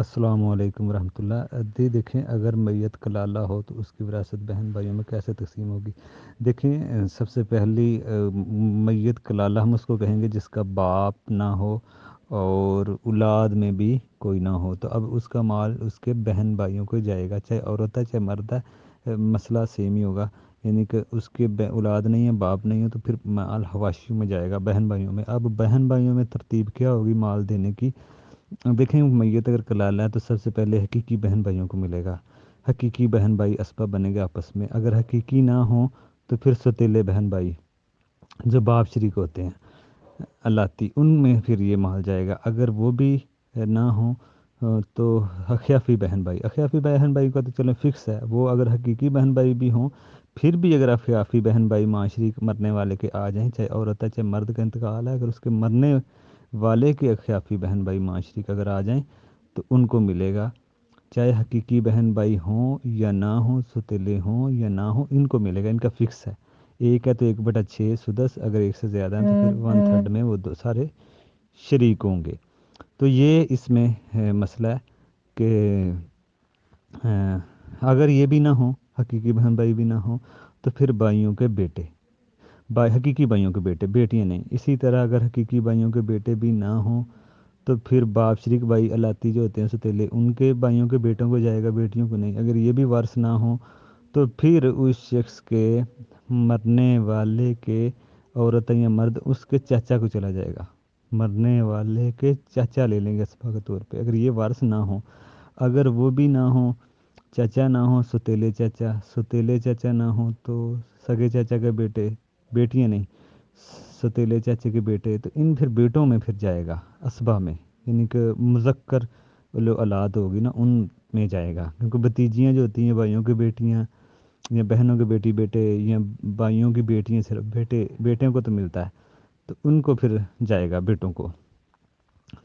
السلام علیکم ورحمۃ اللہ۔ دیکھیں، اگر میت کلالہ ہو تو اس کی وراثت بہن بھائیوں میں کیسے تقسیم ہوگی؟ دیکھیں، سب سے پہلی میت کلالہ ہم اس کو کہیں گے جس کا باپ نہ ہو اور اولاد میں بھی کوئی نہ ہو، تو اب اس کا مال اس کے بہن بھائیوں کو جائے گا، چاہے عورت ہے چاہے مرد ہے، مسئلہ سیم ہی ہوگا۔ یعنی کہ اس کے اولاد نہیں ہے، باپ نہیں ہے، تو پھر مال حواشیوں میں جائے گا، بہن بھائیوں میں۔ اب بہن بھائیوں میں ترتیب کیا ہوگی مال دینے کی؟ دیکھیں، میت اگر کلالہ ہے تو سب سے پہلے حقیقی بہن بھائیوں کو ملے گا۔ حقیقی بہن بھائی اسباب بنے گے آپس میں۔ اگر حقیقی نہ ہوں تو پھر ستیلے بہن بھائی جو باپ شریک ہوتے ہیں الاتی، ان میں پھر یہ مال جائے گا۔ اگر وہ بھی نہ ہوں تو اخیافی بہن بھائی، اخیافی بہن بھائی کا تو چلو فکس ہے، وہ اگر حقیقی بہن بھائی بھی ہوں پھر بھی اگر اخیافی بہن بھائی معاشری مرنے والے کے آ جائیں، چاہے عورت ہے چاہے مرد کا انتقال ہے، اگر اس کے مرنے والے کے اخیافی بہن بھائی معاشری کا اگر آ جائیں تو ان کو ملے گا، چاہے حقیقی بہن بھائی ہوں یا نہ ہوں، ستیلے ہوں یا نہ ہوں، ان کو ملے گا، ان کا فکس ہے۔ ایک ہے تو 1/6 سدس، اگر ایک سے زیادہ ہیں تو پھر 1/3 میں وہ دو سارے شریک ہوں گے۔ تو یہ اس میں مسئلہ ہے کہ اگر یہ بھی نہ ہوں، حقیقی بہن بھائی بھی نہ ہوں، تو پھر بھائیوں کے بیٹے، حقیقی بھائیوں کے بیٹے، بیٹیاں نہیں۔ اسی طرح اگر حقیقی بھائیوں کے بیٹے بھی نہ ہوں تو پھر باپ شریک بھائی الاتی جو ہوتے ہیں ستیلے، ان کے بھائیوں کے بیٹوں کو جائے گا، بیٹیوں کو نہیں۔ اگر یہ بھی وارث نہ ہوں تو پھر اس شخص کے مرنے والے کے عورت یا مرد اس کے چاچا کو چلا جائے گا، مرنے والے کے چاچا لے لیں گے اسبا کے طور پہ، اگر یہ وارث نہ ہوں۔ اگر وہ بھی نہ ہوں، چاچا نہ ہوں، ستیلے چاچا نہ ہوں تو سگے چاچا کے بیٹے، بیٹیاں نہیں، ستیلے چاچے کے بیٹے، تو ان پھر بیٹوں میں پھر جائے گا اسبا میں، یعنی کہ مذکر جو اولاد ہوگی نا ان میں جائے گا، کیونکہ بھتیجیاں جو ہوتی ہیں بھائیوں کی بیٹیاں یا بہنوں کے بیٹی بیٹے یا بھائیوں کی بیٹیاں صرف بیٹوں کو تو ملتا ہے، تو ان کو پھر جائے گا بیٹوں کو۔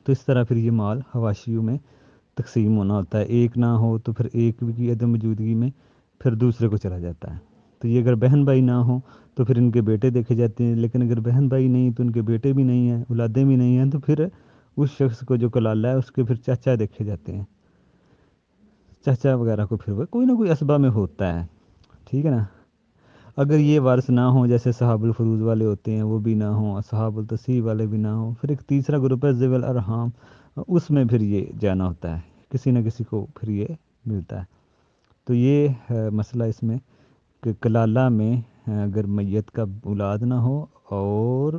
تو اس طرح پھر یہ مال حواشیوں میں تقسیم ہونا ہوتا ہے، ایک نہ ہو تو پھر ایک کی عدم موجودگی میں پھر دوسرے کو چلا جاتا ہے۔ تو یہ اگر بہن بھائی نہ ہوں تو پھر ان کے بیٹے دیکھے جاتے ہیں، لیکن اگر بہن بھائی نہیں تو ان کے بیٹے بھی نہیں ہیں، اولادیں بھی نہیں ہیں، تو پھر اس شخص کو جو کلالہ ہے اس کے پھر چاچا دیکھے جاتے ہیں، چاچا وغیرہ کو پھر وہ کوئی نہ کوئی اسبا میں ہوتا ہے، ٹھیک ہے نا۔ اگر یہ وارث نہ ہوں، جیسے صحاب الفروض والے ہوتے ہیں وہ بھی نہ ہوں، اصحاب التصیح والے بھی نہ ہوں، پھر ایک تیسرا گروپ ہے ذوی الارحام، اس میں پھر یہ جانا ہوتا ہے، کسی نہ کسی کو پھر یہ ملتا ہے۔ تو یہ ہے مسئلہ اس میں کہ کلالہ میں اگر میت کا اولاد نہ ہو اور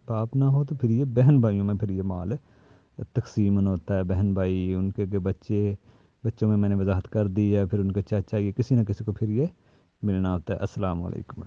باپ نہ ہو تو پھر یہ بہن بھائیوں میں پھر یہ مال تقسیم ہوتا ہے، بہن بھائی ان کے بچے، بچوں میں نے وضاحت کر دی ہے، پھر ان کے چاچا، یہ کسی نہ کسی کو پھر یہ ملنا ہوتا ہے۔ السلام علیکم۔